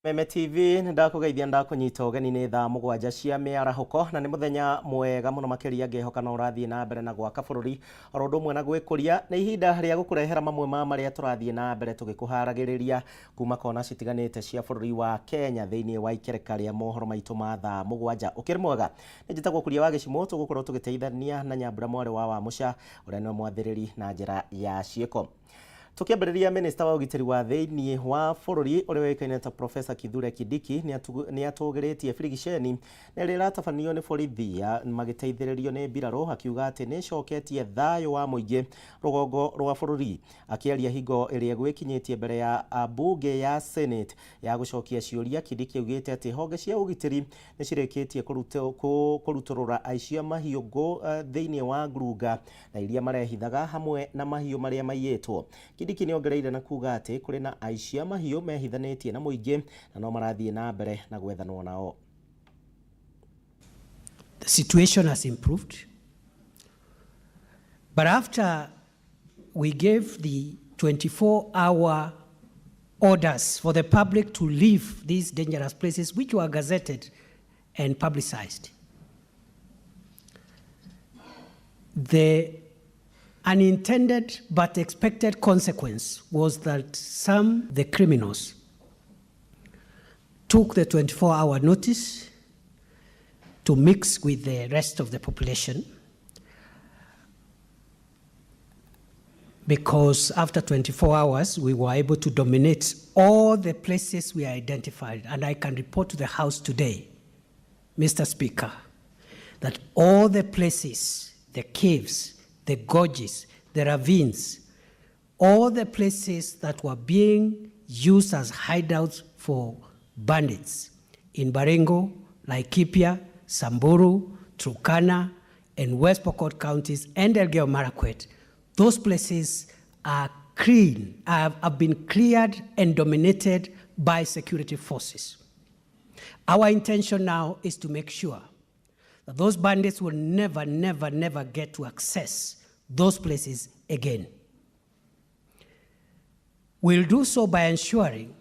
Kameme TV ndakugeithia ndakunyita ugeni ni thaa mugwanja cia miarahuko na ni muthenya mwega muno makiria ngehoka no urathie na mbere na gwaka bururi oro ndumwe na gwikuria ni ihinda ria gukurehera mamwe ma maria turathie na mbere tugikuharagiriria kuma kona citiganite cia bururi wa Kenya thiini wa ikereka ria mohoro maitu ma thaa mugwanja ukiri mwega ni njitagwo kuria wa gicimo tugukorwo tugiteithania na Nyambura mwari wa Musha uria ni mwathiriri na njira ya cieko. Tukiambiriria minister wa ugitiri wa thiini wa bururi uri wekaine ta Professor Kithure Kindiki ni atugiritie frigisheni na rira tafanio ni borithia magiteithiririo ni mbiraro akiuga ati ni coketie thayo wa muingi rugongo rwa bururi akiaria hingo iria gwikinyitie mbere ya bunge ya Senate ya gucokia ciuria. Kindiki augite ati honge cia ugitiri ni cireketie kuruturura aicia mahiu go thiini wa Ngurunga na iria marehithaga hamwe na mahiu maria maiyetwo. Kindiki ni ongereire na kuga ati kuri na aicia mahiu mehithanetie na muingi na no marathie na mbere na gwethanwo nao. The situation has improved, but after we gave the 24-hour orders for the public to leave these dangerous places, which were gazetted and publicized, the unintended but expected consequence was that the criminals took the 24-hour notice to mix with the rest of the population, because after 24 hours we were able to dominate all the places we identified. And I can report to the House today, Mr. Speaker, that all the places, the caves, the gorges, the ravines, all the places that were being used as hideouts for bandits in Baringo, Laikipia, Samburu, Turkana, and West Pokot counties, and Elgeyo Marakwet, those places are clean, have been cleared and dominated by security forces. Our intention now is to make sure that those bandits will never get to access those places again. We'll do so by ensuring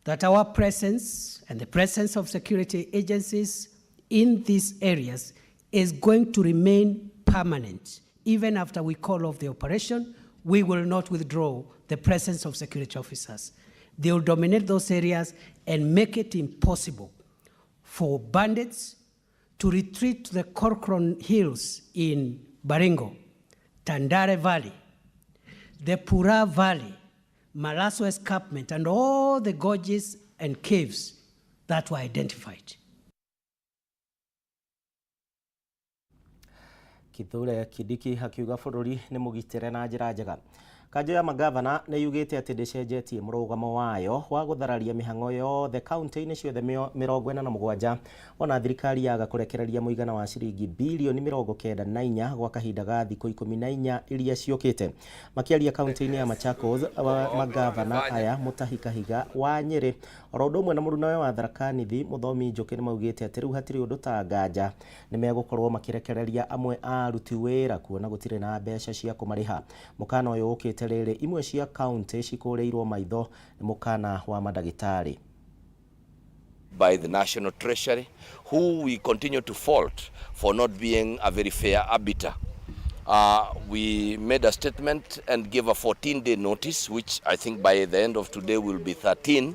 that our presence and the presence of security agencies in these areas is going to remain permanent. Even after we call off the operation, we will not withdraw the presence of security officers. They will dominate those areas and make it impossible for bandits to retreat to the Corcoran Hills in Baringo, Tandare Valley, the Pura Valley, Malaso Escarpment, and all the gorges and caves that were identified. Kithure Kindiki hakiuga bururi ni mugitire na njira njega. Kanjo ya magavana ni yugite ati ndicenjetie murugamo wayo wa guthararia mihango yothe kaunti-ini ciothe 47 ona thirikari yaga kurekereria muigana wa ciringi bilioni 94 gwa kahinda ga thikũ 14 iria ciokite. Makiaria kaunti-ini ya Machakos, magavana aya Mutahi Kahiga wa Nyeri oro ndumwe na murunawe wa Tharaka Nithi Muthomi Njuki ni maugite ati riu hatiri undu ta nganja ni megukorwo makirekereria amwe a aruti wira kuona gutire na mbeca cia kumariha. Mukana uyu ukite riri imwe cia county cikureirwo maitho ni mukana wa madagitari by the National Treasury, who we continue to fault for not being a very fair arbiter. We made a statement and gave a 14-day notice, which I think by the end of today will be 13,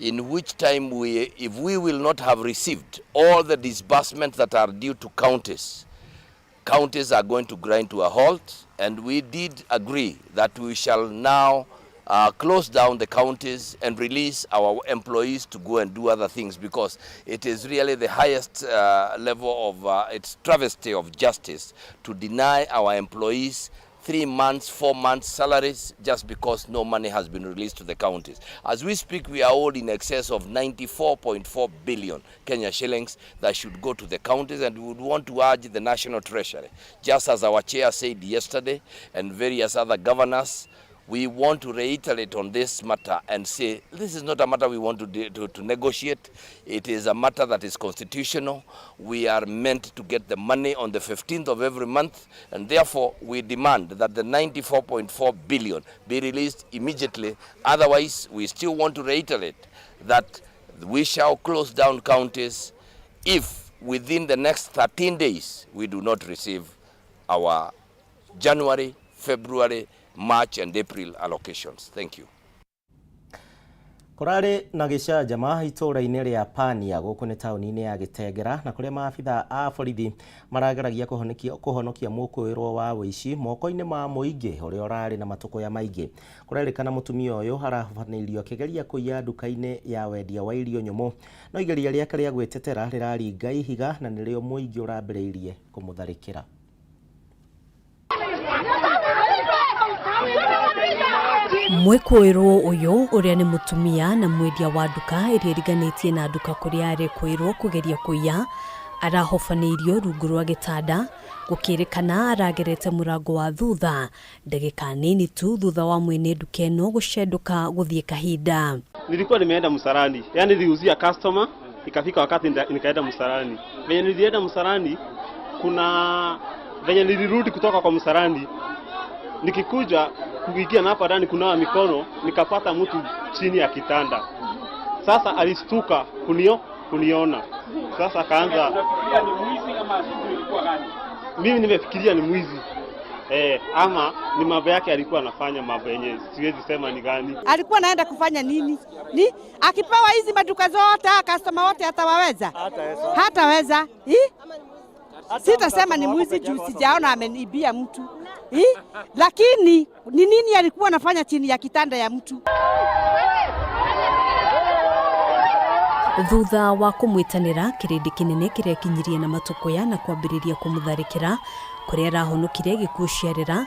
in which time if we will not have received all the disbursements that are due to counties are going to grind to a halt, and we did agree that we shall now close down the counties and release our employees to go and do other things, because it is really the highest level of it's travesty of justice to deny our employees 3 months, 4 months salaries just because no money has been released to the counties. As we speak, we are owed in excess of 94.4 billion Kenya shillings that should go to the counties, and we would want to urge the National Treasury, just as our chair said yesterday and various other governors, we want to reiterate on this matter and say this is not a matter we want to negotiate. It is a matter that is constitutional. We are meant to get the money on the 15th of every month, and therefore we demand that the 94.4 billion be released immediately. Otherwise, we still want to reiterate that We shall close down counties if within the next 13 days we do not receive our January, February, March and April allocations. Thank you. Kurari na gicajama itũra-inĩ rĩa Pania gũkũ nĩ taũni-inĩ ya Gĩtengera na kũrĩa maabitha a borithi marageragia kũhonokia mũkũĩrwo wa ũici moko-inĩ ma mũingĩ ũrĩa ũrarĩ na matũkũya maingĩ. Kũrerĩkana mũtumia ũyũ arahobanĩirio akĩgeria kũiya nduka-inĩ ya wendia wa irio nyũmũ, no igeria rĩake rĩa gwĩtetera rĩraringa ihiga na nĩrĩo mũingĩ ũrambĩrĩirie kũmũtharĩkĩra. Mwĩkũĩrwo ũyũ ũrĩa nĩ mũtumia na mwendia wa nduka ĩrĩa ĩriganĩtie na nduka kũrĩa arĩkũĩrwo kũgeria kũiya arahobanĩirio rungu rwa gĩtanda gũkĩrĩkana aragerete mũrango wa thutha ndagĩka nini tu thutha wa mwene nduka ĩno gũcendũka gũthiĩ kahinda. Nilikuwa nimeenda msalani, yani niliuzia customer, ikafika wakati nikaenda msalani. Venye nilienda msalani, kuna venye nilirudi kutoka kwa msalani, nikikuja kuingia na hapa ndani kunawa mikono, nikapata mtu chini ya kitanda. Sasa alistuka kuniona. Sasa akaanza, mimi nimefikiria ni mwizi. Ama ni mambo yake alikuwa anafanya, mambo yenyewe siwezi sema ni gani. Alikuwa anaenda kufanya nini? Ni akipewa hizi maduka zote, customer wote hatawaweza. Hataweza. Sitasema ni mwizi juu sijaona amenibia mtu. Lakini ni nini alikuwa anafanya chini ya kitanda ya mtu? Thutha wa kũmwĩtanĩra kĩrĩndĩ kĩnene kĩrĩa kinyirie na matũkũya na kwambĩrĩria kũmũtharĩkĩra kũrĩa arahonokire gĩkuũ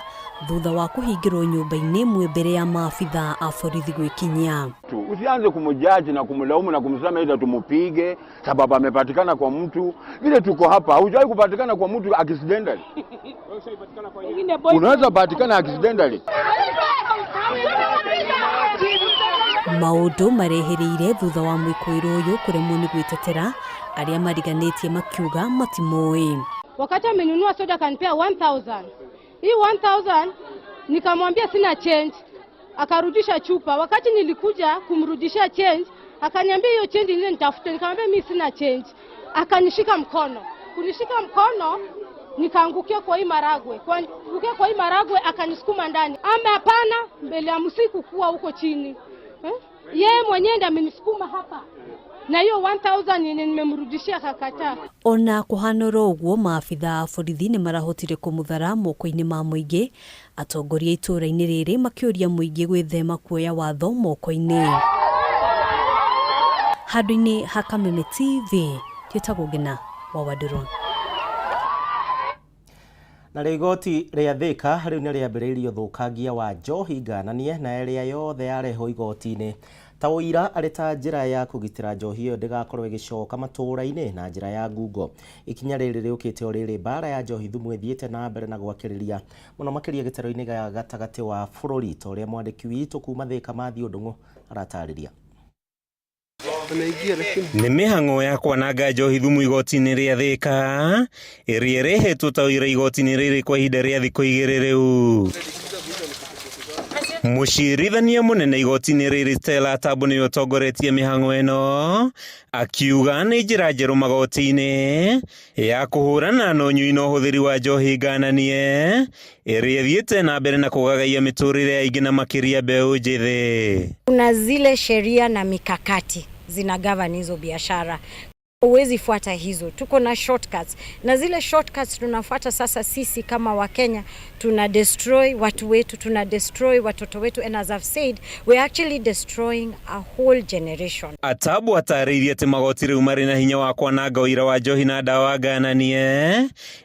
thutha wa kũhingĩrwo nyũmba-inĩ ĩmwe mbere ya maabitha a borithi gwĩkinyia. Usianze kumjaji na kumlaumu na kumsema ila tumupige sababu amepatikana kwa mtu. Vile tuko hapa, hujawahi kupatikana kwa mtu accidentally. Unaweza patikana accidentally. Maũndũ marehereire thutha wa mwĩkũĩrwo ũyũ kũremwo nĩ gwĩtetera arĩa mariganĩtie makiuga matimũĩ. Wakati amenunua soda kanipea 1000. Hii 1000 nikamwambia sina change, akarudisha chupa. Wakati nilikuja kumrudishia change, akaniambia hiyo change ile nitafute. Nikamwambia mimi sina change. Akanishika mkono. Kunishika mkono nikaangukia kwa hii maragwe. Kuangukia kwa hii maragwe akanisukuma ndani. Hapana, mbele ya msiku kuwa huko chini. Yeye mwenyewe ndiye amenisukuma hapa. Na hiyo 1000 nimemrudishia kakata. Ona kũhanora ũguo maabitha a borithi nĩ marahotire kũmũthara moko-inĩ ma mũingĩ, atongoria itũra-inĩ rĩrĩ makĩũria mũingĩ gwĩthema kuoya watho moko-inĩ. Handũ-inĩ ha Kameme TV, twĩtagwo Ngina wa Wadũro. Na igoti rĩa Thika rĩu nĩ rĩambĩrĩirio thũkangia wa njohi ngananie na ĩrĩa yothe yarehwo igoti-inĩ. Ta ũira arĩ ta njĩra ya kũgitĩra njohi ĩyo ndĩgakorwo ĩgĩcoka matũũra-inĩ na njĩra ya ngungo. Ikinya rĩrĩ rĩũkĩte o rĩrĩ mbara ya njohi thumu ĩthiĩte na mbere na gwakĩrĩria mũno makĩria gĩtarũ-inĩ gĩa gatagatĩ wa bũrũri ta ũrĩa mwandĩki witũ kuma Thika Mathiũ Ndung'u aratarĩria. Nĩ mĩhang'o ya kwananga njohi thumu igoti-inĩ rĩa Thika ĩrĩa ĩrehetwo ta ũira igoti-inĩ rĩrĩ kwa ihinda rĩa thikũ 2 rĩu. Mũcirithania mũnene igoti-inĩ rĩrĩ Stella Tambo nĩ ũtongoretie mĩhang'o ĩno akiuga nĩ njĩra njerũ magoti-inĩ ya kũhũrana na ũnyui na ũhũthĩri wa njohi ngananie ĩrĩa ĩthiĩte na mbere na kũgagaia mĩtũrĩre ya aingĩ na makĩria mbeũ njĩthĩ. Kuna zile sheria na mikakati zinagavana hizo biashara. Uwezi fuata hizo. Tuko na shortcuts. Na zile shortcuts tunafuata sasa sisi kama Wakenya. Tuna destroy watu wetu, tuna destroy watoto wetu. And as I've said, we're actually destroying a whole generation. Atabu atarĩirie atĩ magoti rĩu marĩ na hinya wa kwananga ũira wa njohi na ndawa ngananie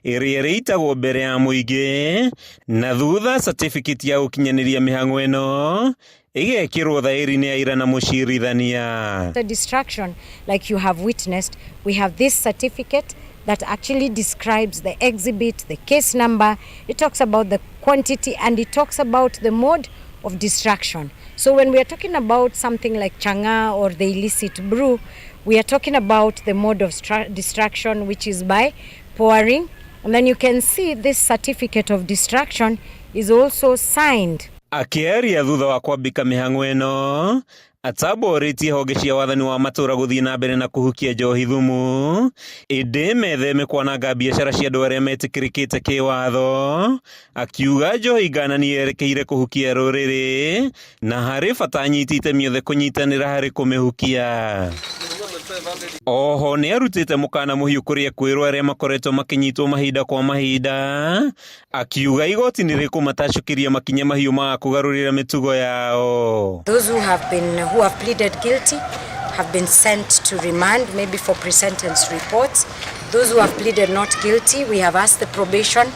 ĩrĩa ĩrĩitagwo mbere ya mũingĩ na thutha certificate ya gũkinyanĩria mĩhang'o ĩno igekĩrwo thaĩri-inĩ ya ira na mũcirithania. The distraction, like you have witnessed, we have this certificate that actually describes the exhibit, the case number. It talks about the quantity and it talks about the mode of distraction. So when we are talking about something like changa or the illicit brew, we are talking about the mode of distraction, which is by pouring. And then you can see this certificate of distraction is also signed. Akĩaria thutha wa kwambika mĩhang'o ĩno ataborĩtie honge cia wathani wa matũra gũthiĩ na mbere na kũhukia njohi thumu, ĩndĩ metheme kwananga biacara cia andũ arĩa metĩkĩrĩkĩte kĩwatho, akiuga njohi nganani yerekeire kũhukia rũrĩrĩ na harĩ bata anyiti itemi othe kũnyitanĩra harĩ kũmĩhukia. Oho nĩ arutĩte mũkana mũhiũ kũrĩ ekwĩrwo arĩa makoretwo makĩnyitwo mahinda kwa mahinda, akiuga igoti nĩ rĩkũmatacũkĩria makinya mahiũ ma kũgarũrĩra mĩtugo yao. Those who have pleaded guilty have been sent to remand, maybe for pre-sentence reports. Those who have pleaded not guilty, we have asked the probation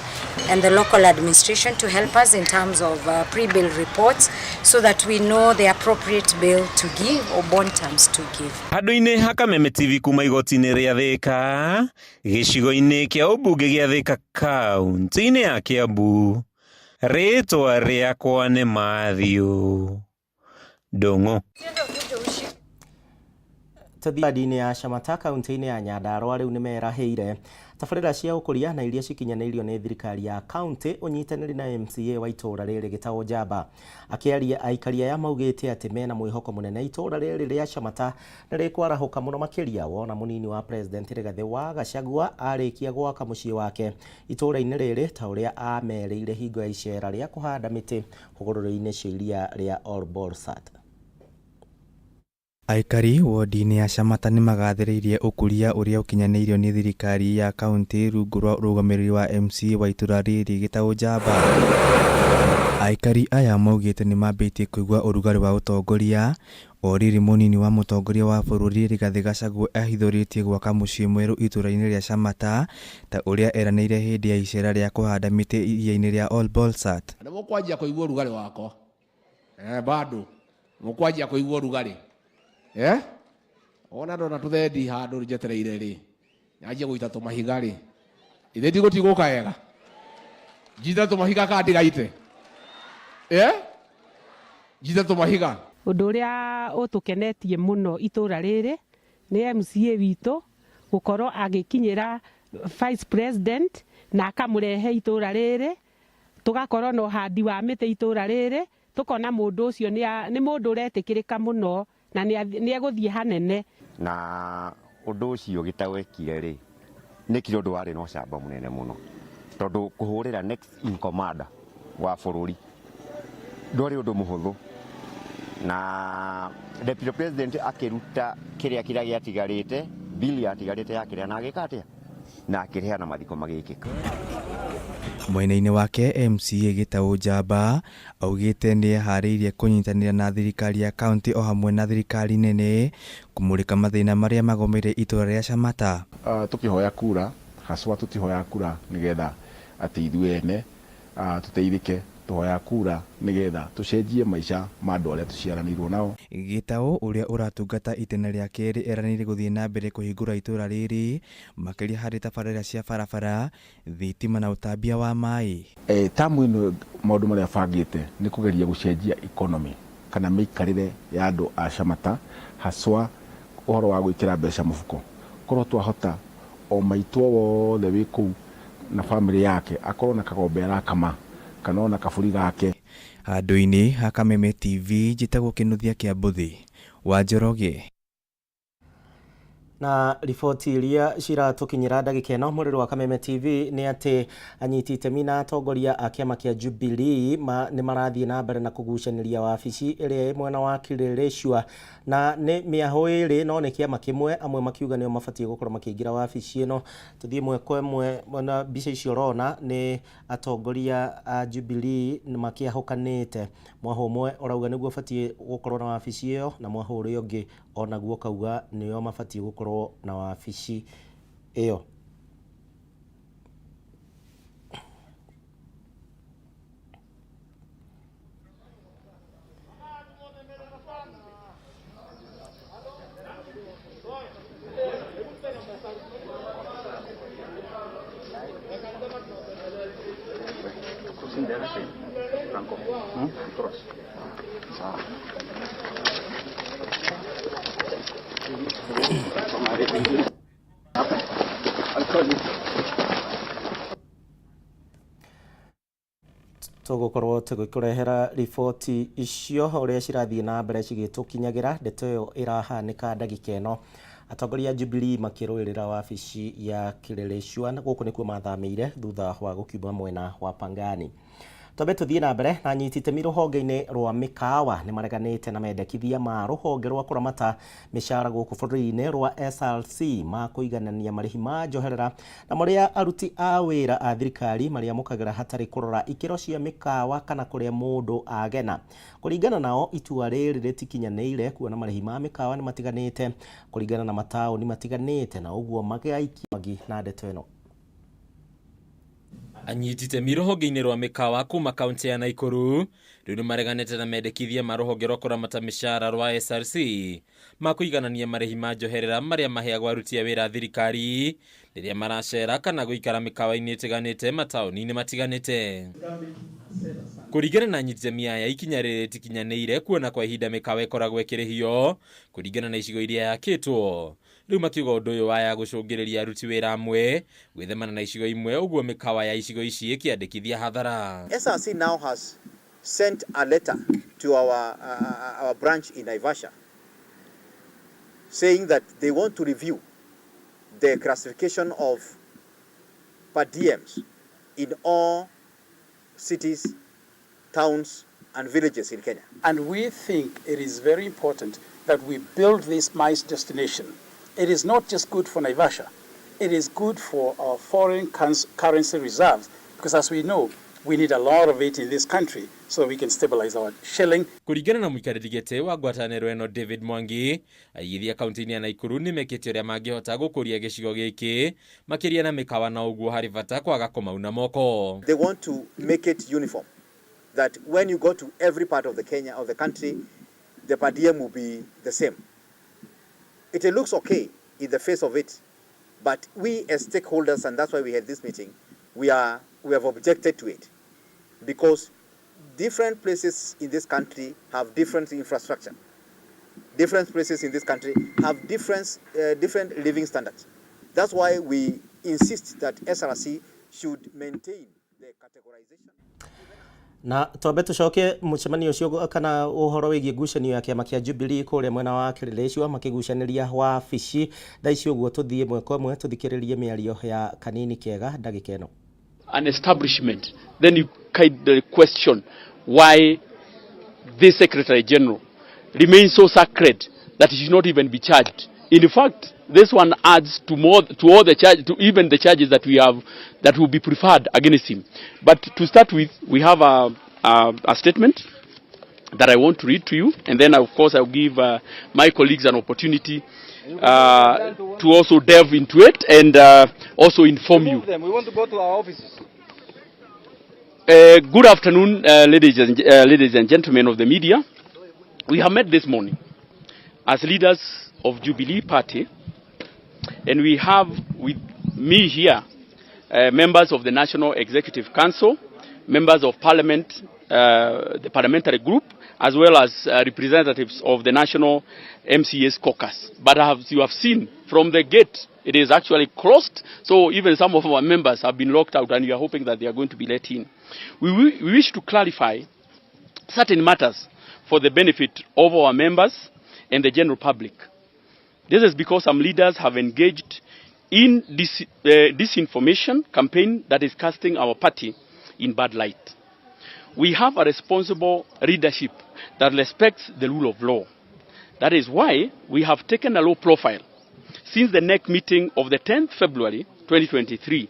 and the local administration to help us in terms of pre-bail reports so that we know the appropriate bail to give or bond terms to give. Handũ-inĩ ha Kameme TV kuma igoti-inĩ rĩa Thĩka, gĩcigo-inĩ kĩa ũmbunge gĩa Thĩka kaunti-inĩ ya Kiambu, rĩtwa rĩakwa nĩ Mathiũ Ndũng'ũ. Tathia-inĩ ya Shamata kaunti-inĩ ya Nyandarua rĩu nĩ merahĩire tabarĩra cia ũkũria na iria cikinyanĩirio nĩ thirikari ya kaunti ũnyitanĩri na MCA wa itũra rĩrĩ Gitau Njamba. Akĩaria aikari aya maugĩte atĩ mena mwĩhoko mũnene itũra rĩrĩ rĩa Shamata nĩ rĩkwarahũka mũno makĩria wona mũnini wa president Rigathĩ wa Gachagua arĩkia gwaka mũciĩ wake itũra-inĩ rĩrĩ ta ũrĩa ameriire hingo ya icera rĩa kũhanda mĩtĩ hũgũrũrũ-inĩ cia iria rĩa Olbolsat. Aikari wodi-inĩ ya Shamata nĩ magathĩrĩirie ũkũria ũrĩa ũkinyanĩirio nĩ thirikari ya kaunti rungu rwa ũrũgamĩrĩri wa MCA wa itũra rĩrĩ Gitau Njamba. Aikari aya maugĩte nĩ mambĩtie kũigua ũrugarĩ wa ũtongoria o rĩrĩ mũnini wa mũtongoria wa bũrũri Rigathĩ Gachagua ahithũrĩtie gwaka mũciĩ mwerũ itũra-inĩ rĩa Shamata ta ũrĩa eranĩire hĩndĩ ya icera rĩa kũhanda mĩtĩ iria-inĩ rĩa Olbolsat. Nĩ mũkwanjia kũigua ũrugarĩ wako bado mũkwanjia kũigua ũrugarĩ ona ndona tũthendi handũ njetereire rĩ yanjia gũita tũmahiga rĩ ithe ndigũtigũka wega njita tũmahiga kana ndigaite njita tũmahiga. Ũndũ ũrĩa ũtũkenetie mũno itũra rĩrĩ nĩ MCA witũ gũkorwo agĩkinyĩra vice president na akamũrehe itũra rĩrĩ tũgakorwo na ũhandi wa mĩtĩ itũra rĩrĩ tũkona mũndũ ũcio nĩ mũndũ ũretĩkĩrĩka mũno na nĩ egũthiĩ hanene. Na ũndũ ũcio Gitau ekire rĩ nĩ kĩrĩ ũndũ warĩ na ũcamba mũnene mũno tondũ kũhũrĩra next in commander wa bũrũri ndwarĩ ũndũ mũhũthũ na deputy president akĩruta kĩrĩa gĩatigarĩte bili yatigarĩte ya kĩrĩa na agĩka atĩa na akĩreana mathiko magĩkĩka. Mwena-inĩ wake MCA Gitau Njamba augĩte nĩ eharĩirie kũnyitanĩra na thirikari ya kaunti o hamwe na thirikari nene kũmũrĩka mathĩna marĩa magomeire itũra rĩa Shamata. Tũkĩhoya kura haswa tũtihoya kura nĩgetha atĩ ithuĩ ene tũteithĩke tũhoya kura nĩgetha tũcenjie maica ma andũ arĩa tũciaranĩirwo nao. Gitau ũrĩa ũratungata itena rĩa kerĩ eranĩire gũthiĩ na mbere kũhingũra itũra rĩrĩ makĩria harĩ tabarĩra cia barabara, thitima na ũtambia wa maĩ. Tamu ĩno maũndũ marĩa bangĩte nĩ kũgeria gũcenjia economy kana mĩikarĩre ya andũ a Shamata haswa ũhoro wa gwĩkĩra mbeca mũfuko. Korwo twahota o maitwo wothe wĩ kũu na family yake akorwo na kagombe arakama kana ona kaburi gake. Handũ-inĩ ha Kameme TV njĩtagwo Kĩnuthia kĩa Mbũthĩ wa Njoroge. Na riboti iria ciratũkinyĩra ndagĩka ĩno mũrĩrĩ wa Kameme TV nĩ atĩ anyiti itemi na atongoria a kĩama kĩa Jubilee nĩ marathiĩ na mbere na kũgucanĩria wabici ĩrĩa mwena wa Kileleshwa na nĩ mĩaho ĩrĩ no nĩ kĩama kĩmwe amwe makiuga nĩo mabatiĩ gũkorwo makĩingĩra wabici ĩno. Tũthiĩ ĩmwe kwa ĩmwe na mbica icio rona nĩ atongoria a Jubilee makĩahũkanĩte. Mwaho ũmwe ũrauga nĩguo batiĩ gũkorwo na wabici ĩyo na mwaho ũrĩa ũngĩ onaguo kauga nĩo mabatiĩ gũkorwo na wabici ĩyo. tugukorwo tugikurehera riboti icio uria cirathie na mbere cigitukinyagira ndeto yo irahanika ndagika ino. Atongoria Jubilee makirũĩrĩra wabici ya Kileleshwa na gũkũ nĩkuo mathamĩire thutha wa gũkiuma mwena wa Pangani. Twabe tuthie na mbere na nyititemi rũhonge-inĩ rwa mĩkawa nĩ mareganĩte na mendekithia ma rũhonge rwa kũramata mĩcara gũkũ bũrũri-inĩ rwa SRC ma kũiganania marĩhi ma njoherera na marĩa aruti a wĩra a thirikari marĩamũkagĩra hatarĩ kũrora ikĩro cia mĩkawa kana kũrĩa mũndũ agena. Kũringana nao itua rĩrĩ rĩtikinyanĩire kuona marĩhi ma mĩkawa nĩ matiganĩte kũringana na mataũni matiganĩte na ũguo magĩaikia na ndeto ĩno. Anyititemi rũhonge-inĩ rwa mĩkawa kuma kaunti ya Naikuru rĩu nĩ mareganĩte na mendekithia ma rũhonge rwa kũramata mĩcara rwa SRC ma kũiganania marĩhi ma njoherera marĩa maheagwo aruti a wĩra thirikari rĩrĩa maracera kana gũikara mĩkawa-inĩ ĩtiganĩte mataũni-inĩ matiganĩte. Kũringana na anyititemi aya ikinya rĩrĩ rĩtikinyanĩire kuona kwa ihinda mĩkawa ĩkoragwo ĩkĩrĩhio kũringana na icigo iria yakĩtwo. Rĩu makiuga ũndũ ũyũ waya gũcũngĩrĩria aruti wĩra amwe gwĩthemana na icigo imwe ũguo mĩkawa ya icigo ici ĩkĩandĩkithia hathara. SRC now has sent a letter to our branch in Naivasha saying that they want to review the classification of per diems in all cities, towns and villages in Kenya. And we think it is very important that we build this MICE destination. It is not just good for Naivasha, it is good for our foreign currency reserves, because as we know, we need a lot of it in this country so we can stabilize our shilling. Kũringana na mũikarĩri gĩtĩ wa ngwatanĩro ĩno David Mwangi, aigithia kaunti-inĩ ya Naikuru nĩ mekĩte ũrĩa mangĩhota gũkũria gĩcigo gĩkĩ makĩria na mĩkawa na ũguo harĩ bata kwaga kũmauna moko. They want to make it uniform, that when you go to every part of the country, the per diem will be the same. It looks okay in the face of it, but we as stakeholders, and that's why we had this meeting, we have objected to it because different places in this country have different infrastructure. Different places in this country have different living standards. That's why we insist that SRC should maintain the categorization. Na twabe tucoke mũcemanio ũcio kana ũhoro wĩgiĩ ngucanio ya kĩama kĩa Jubilee kũrĩa mwena wa Kileleshwa makĩgucanĩria wabici thaa ici ũguo tũthiĩ mweko ĩmwe tũthikĩrĩrie mĩario ya kanini kega ndagĩka ĩno. An establishment, then you kind of question why this Secretary General remains so sacred that he should not even be charged. In fact, this one adds to all the charge, to even the charges that we have that will be preferred against him. But to start with, we have a statement that I want to read to you, and then of course I'll give my colleagues an opportunity to also delve into it and also inform you. We want to go to our offices. Good afternoon, ladies and gentlemen of the media. We have met this morning as leaders of Jubilee Party, and we have with me here members of the National Executive Council, members of Parliament, the parliamentary group, as well as representatives of the National MCA's caucus. But as you have seen from the gate, it is actually closed, so even some of our members have been locked out, and we are hoping that they are going to be let in. We wish to clarify certain matters for the benefit of our members and the general public. This is because some leaders have engaged in this disinformation campaign that is casting our party in bad light. We have a responsible leadership that respects the rule of law. That is why we have taken a low profile. Since the NEC meeting of the 10th February 2023,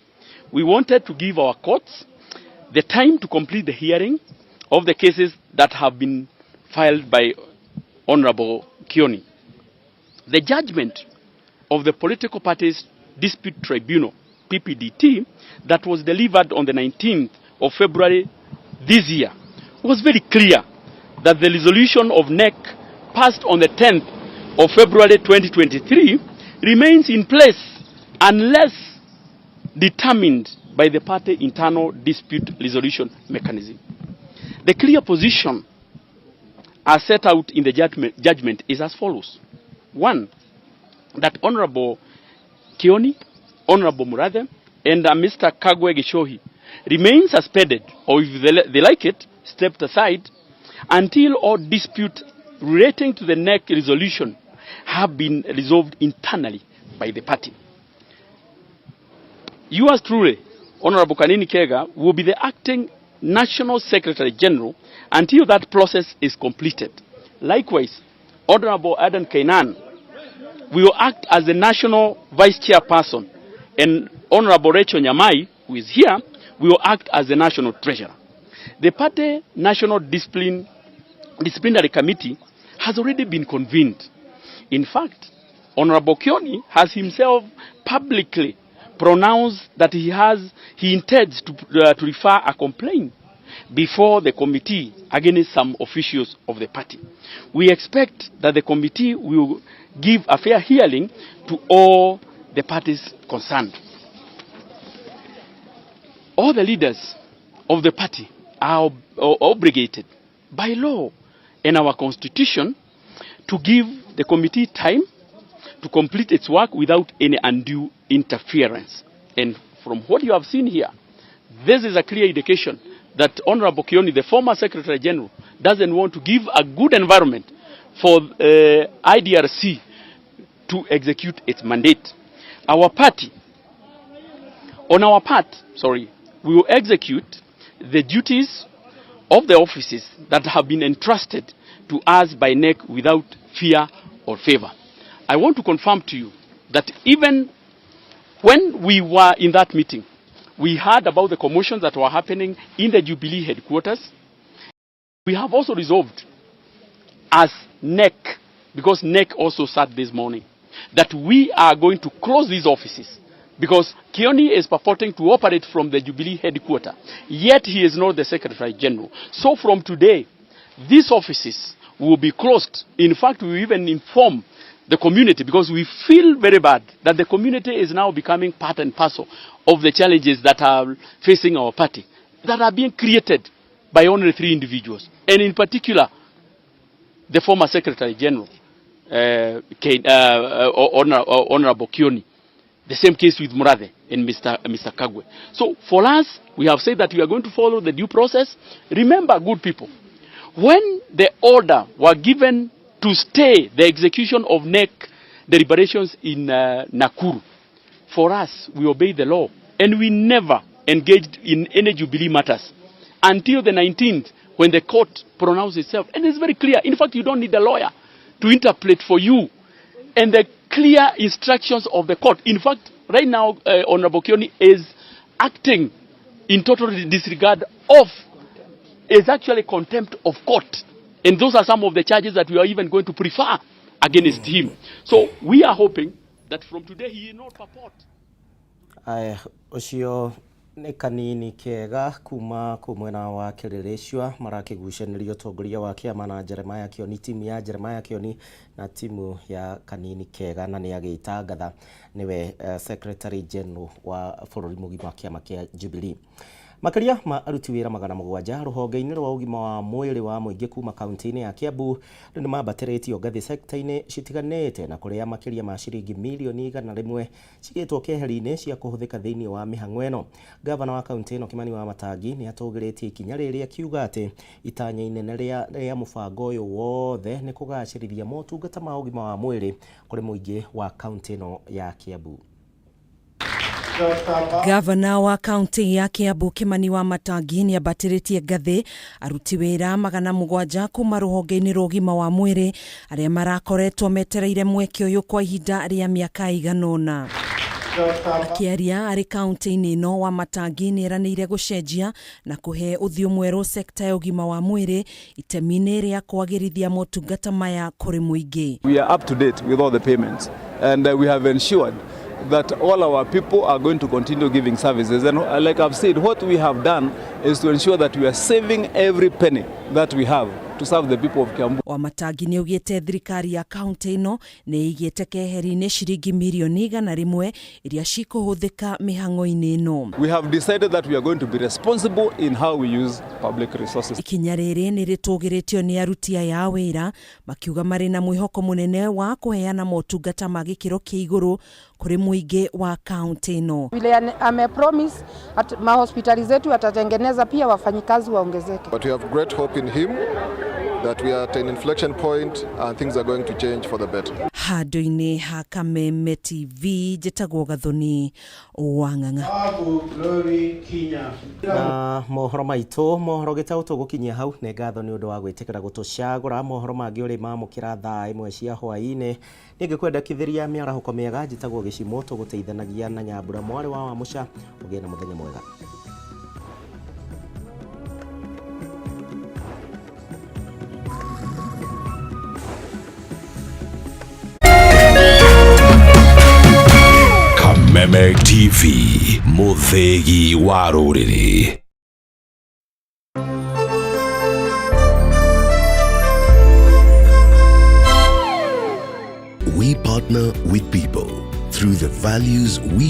we wanted to give our courts the time to complete the hearing of the cases that have been filed by Honorable Kioni. The judgment of the Political Parties Dispute Tribunal, PPDT, that was delivered on the 19th of February this year was very clear that the resolution of NEC passed on the 10th of February 2023 remains in place unless determined by the party internal dispute resolution mechanism. The clear position as set out in the judgment is as follows. One, that Honorable Kioni, Honorable Murathe, and Mr. Kagwe Gishohi remain suspended, or if they like it, stepped aside, until all dispute relating to the NEC resolution have been resolved internally by the party. Yours truly, Honorable Kanini Kega, will be the acting National Secretary General until that process is completed. Likewise, Honorable Adan Kainan will act as the National Vice Chairperson, and Honorable Rachel Nyamai, who is here, will act as the National Treasurer. The party National Disciplinary Committee has already been convened. In fact, Honorable Kioni has himself publicly pronounced that he intends to refer a complaint before the committee against some officials of the party. We expect that the committee will give a fair hearing to all the parties concerned. All the leaders of the party are obligated by law and our constitution to give the committee time to complete its work without any undue interference. And from what you have seen here, this is a clear indication that Honorable Kioni, the former Secretary General, doesn't want to give a good environment for IDRC to execute its mandate. On our part, we will execute the duties of the offices that have been entrusted to us by NEC without fear or favor. I want to confirm to you that even when we were in that meeting, we heard about the commotions that were happening in the Jubilee headquarters. We have also resolved as NEC, because NEC also sat this morning, that we are going to close these offices because Kioni is purporting to operate from the Jubilee headquarters, yet he is not the Secretary General. So from today, these offices will be closed. In fact, we will even inform the community, because we feel very bad that the community is now becoming part and parcel of the challenges that are facing our party, that are being created by only 3 individuals, and in particular, the former Secretary General, Honorable Kioni. The same case with Murade and Mr. Kagwe. So for us, we have said that we are going to follow the due process. Remember, good people, when the order were given to stay the execution of NEC deliberations in Nakuru, for us, we obeyed the law, and we never engaged in any Jubilee matters until the 19th, when the court pronounced itself. And it's very clear. In fact, you don't need a lawyer to interpret for you. And the clear instructions of the court. In fact, right now, Honorable Kioni is acting in total disregard of, is actually contempt of court. And those are some of the charges that we are even going to prefer against him. So we are hoping that from today he will not purport. Ucio ni Kanini Kega kuma kumwena wa Kiririshwa marakigucanirio tongoria wa kiama na Jeremiah Kioni, timu ya Jeremiah Kioni na timu ya Kanini Kega, na ni agitangatha niwe Secretary General wa bururi mugima wa kiama kia Jubilee. Makaria ma aruti wira 700 ruhonge-ini rwa ugima wa mwiri wa muingi kuma kaunti-ini ya Kiambu ni mabatirĩtio ngathi sector-ini citiganĩte na kuria makiria ma ciringi milioni 100 cigĩtwo keheri-ini cia kuhuthika thĩinĩ wa mĩhang'o ĩno. Gavana wa kaunti ĩno Kimani wa Matangi ni atũgĩrĩtie ikinya rĩrĩ akiuga atĩ itanya inene rĩa mũbango ũyũ wothe nĩ kũgacĩrithia motungata ma ugima wa mwiri kũrĩ muingi wa kaunti ĩno ya Kiambu. Gavana wa kaunti ya Kiambu Kimani wa Matangi ni abatĩrĩtie ngathĩ aruti wĩra 700 kuma rũhonge-inĩ rwa ũgima wa mwĩrĩ arĩa marakoretwo metereire mweke ũyũ kwa ihinda rĩa mĩaka iganona. Akiaria arĩ kaunti-inĩ ĩno wa Matangi nĩ eranĩire gũcenjia na kũhe ũthiũ mwerũ sekta ya ũgima wa mwĩrĩ itemi-inĩ rĩa kwagĩrithia motungata maya kũrĩ mũingĩ. We are up to date with all the payments, and we have ensured that all our people are going to continue giving services. And like I've said, what we have done is to ensure that we are saving every penny that we have to serve the people of Kiambu. Wamatangi nĩ augĩte thirikari ya kaunti ĩno nĩ ĩigĩte keheri-inĩ ciringi mirioni 100 iria cikũhũthĩka mĩhang'o-inĩ ĩno. We have decided that we are going to be responsible in how we use public resources. Ikinya rĩrĩ nĩ rĩtũgĩrĩtio nĩ aruti aya a wĩra makiuga marĩ na mwĩhoko mũnene wa kũheana motungata ma gĩkĩro kĩa igũrũ kũrĩ mũingĩ wa kaunti ĩno. Vile amepromise mahospitali zetu atatengeneza pia wafanyikazi waongezeke. But we have great hope in him that we are at an inflection point and things are going to change for the better. Handũ-inĩ ha Kameme TV njĩtagwo Gathoni Wang'ang'a. Na mohoro maitũ Mohoro Gitau tũgũkinyia hau nĩ ngatho nĩ ũndũ wa gwĩtĩkĩra gũtũcagũra mohoro mangĩ ũrĩ mamũkĩra thaa 1 cia hwaĩ-inĩ nĩngĩkwendekithĩria mĩarahũko mĩega njĩtagwo Gĩcimo tũgũteithanagia na Nyambura mwarĩ wa Wamũca ũgĩe na mũthenya mwega. Kameme TV, Muthegi wa Rũrĩrĩ. We partner with people through the values we